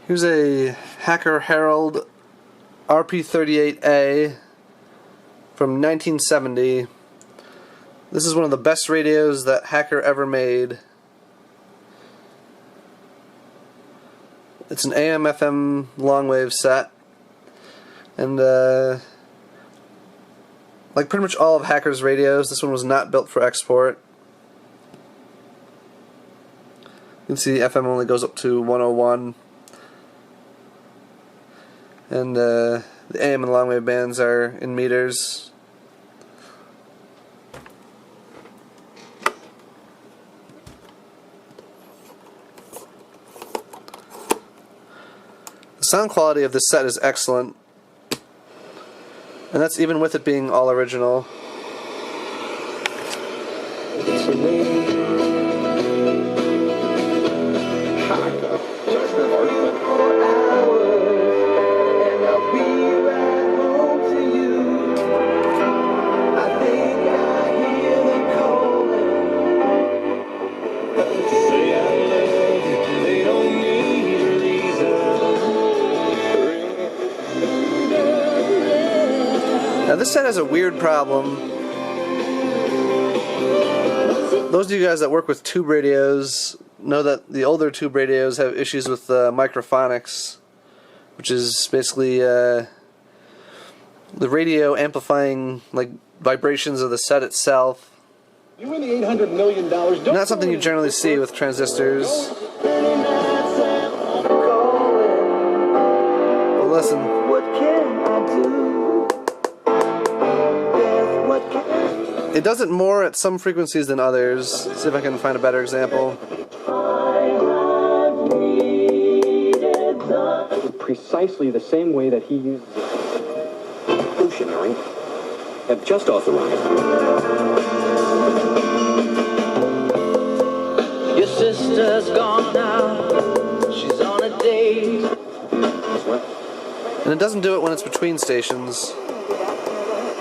Here's a Hacker Herald RP38A from 1970. This is one of the best radios that Hacker ever made. It's an AM/FM long-wave set, and like pretty much all of Hacker's radios, this one was not built for export. You can see FM only goes up to 101. And the AM and long wave bands are in meters. The sound quality of this set is excellent, and that's even with it being all original. Now this set has a weird problem. Those of you guys that work with tube radios know that the older tube radios have issues with microphonics, which is basically the radio amplifying like vibrations of the set itself. You win the $800 million. Not something you generally see with transistors. Well, listen. What can I do? It does it more at some frequencies than others. Let's see if I can find a better example. Precisely the same way that he uses it. Functionary have just authorized. Your sister's gone out. She's on a date. And it doesn't do it when it's between stations.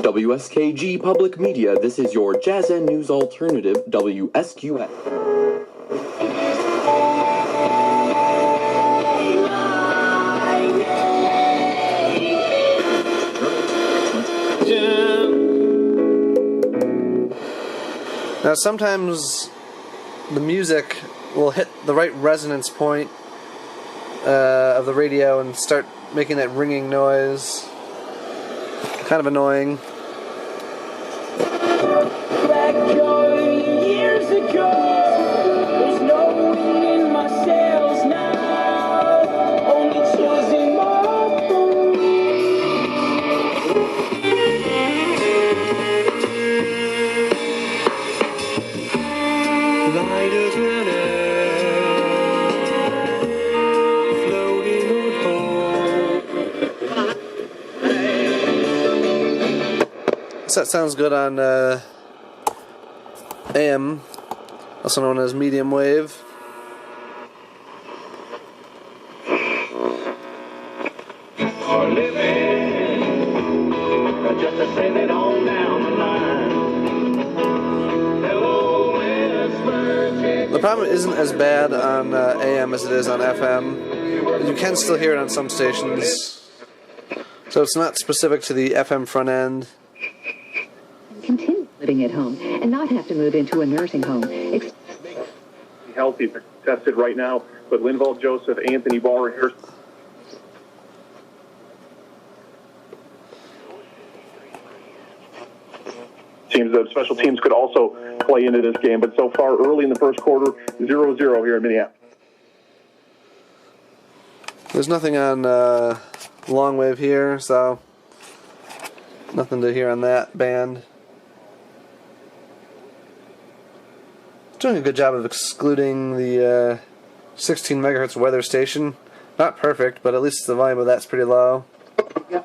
WSKG Public Media, this is your Jazz and News Alternative, WSQF. Now sometimes the music will hit the right resonance point of the radio and start making that ringing noise. Kind of annoying. Years ago, there's no wind in my sails now, only chills in my bones. Lighters run floating on home. That sounds good on AM, also known as medium wave. The problem isn't as bad on AM as it is on FM. You can still hear it on some stations, so it's not specific to the FM front end. Continue living at home and not have to move into a nursing home. Healthy, tested right now, but Linval Joseph, Anthony Barr, here. Seems that special teams could also play into this game, but so far early in the first quarter, 0-0 here in Minneapolis. There's nothing on long wave here, so nothing to hear on that band. Doing a good job of excluding the 16 megahertz weather station. Not perfect, but at least the volume of that's pretty low. And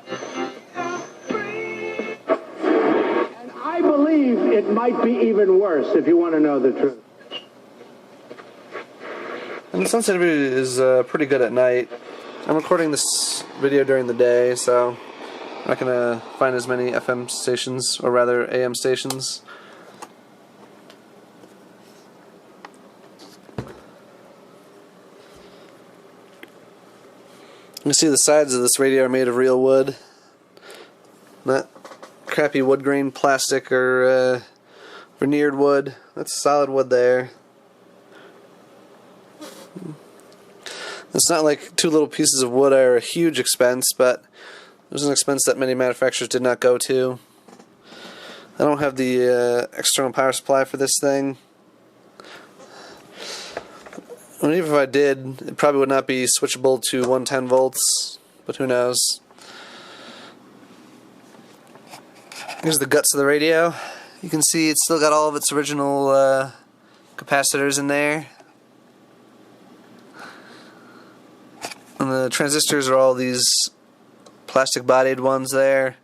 I believe it might be even worse if you want to know the truth. And the sensitivity is pretty good at night. I'm recording this video during the day, so I'm not going to find as many FM stations, or rather AM stations. You can see the sides of this radio are made of real wood, not crappy wood grain plastic or veneered wood. That's solid wood there. It's not like two little pieces of wood are a huge expense, but it was an expense that many manufacturers did not go to. I don't have the external power supply for this thing. And even if I did, it probably would not be switchable to 110 volts, but who knows. Here's the guts of the radio. You can see it's still got all of its original capacitors in there. And the transistors are all these plastic bodied ones there. A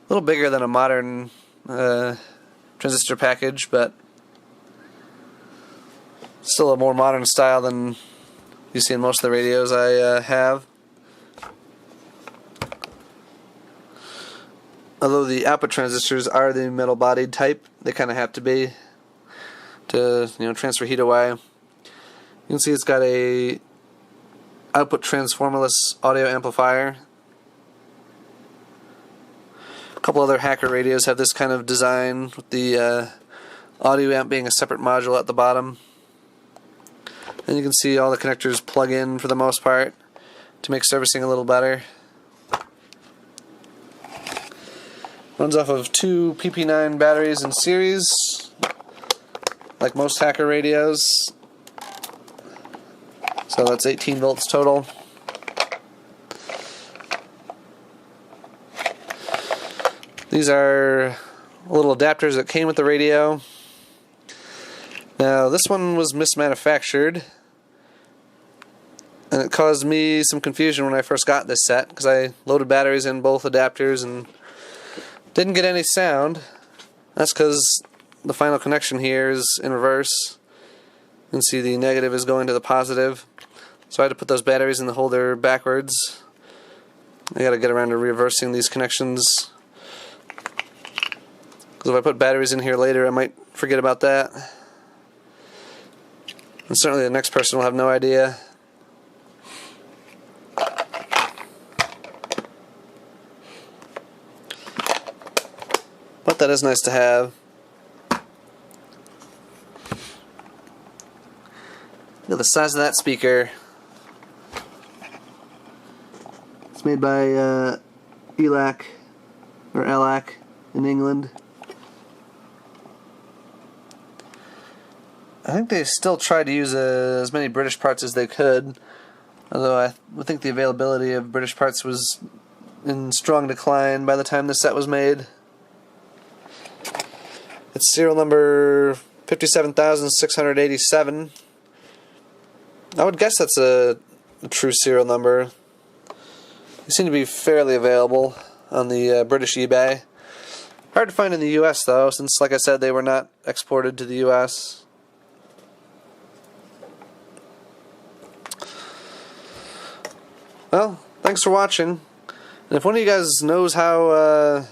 little bigger than a modern transistor package, but still a more modern style than you see in most of the radios I have. Although the output transistors are the metal bodied type, they kind of have to be to transfer heat away. You can see it's got a output transformerless audio amplifier. A couple other hacker radios have this kind of design, with the audio amp being a separate module at the bottom. And you can see all the connectors plug in for the most part to make servicing a little better. Runs off of 2 PP9 batteries in series, like most hacker radios. So that's 18 volts total. These are little adapters that came with the radio. Now this one was mismanufactured, and it caused me some confusion when I first got this set, because I loaded batteries in both adapters and didn't get any sound. That's because the final connection here is in reverse. You can see the negative is going to the positive. So I had to put those batteries in the holder backwards. I gotta get around to reversing these connections, because if I put batteries in here later I might forget about that. And certainly the next person will have no idea. But that is nice to have. Look at the size of that speaker. It's made by ELAC or ELAC in England. I think they still tried to use as many British parts as they could, although I would think the availability of British parts was in strong decline by the time this set was made. It's serial number 57,687. I would guess that's a true serial number. They seem to be fairly available on the British eBay. Hard to find in the US though, since like I said they were not exported to the US. Well, thanks for watching. And if one of you guys knows how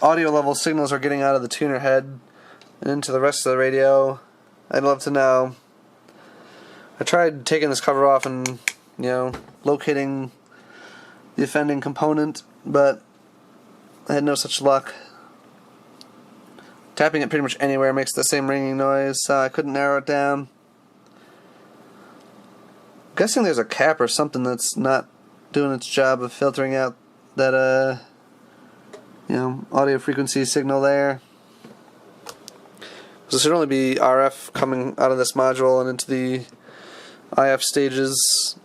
audio level signals are getting out of the tuner head and into the rest of the radio, I'd love to know. I tried taking this cover off and, locating the offending component, but I had no such luck. Tapping it pretty much anywhere makes the same ringing noise, so I couldn't narrow it down. I'm guessing there's a cap or something that's not doing its job of filtering out that, audio frequency signal there. So there should only be RF coming out of this module and into the IF stages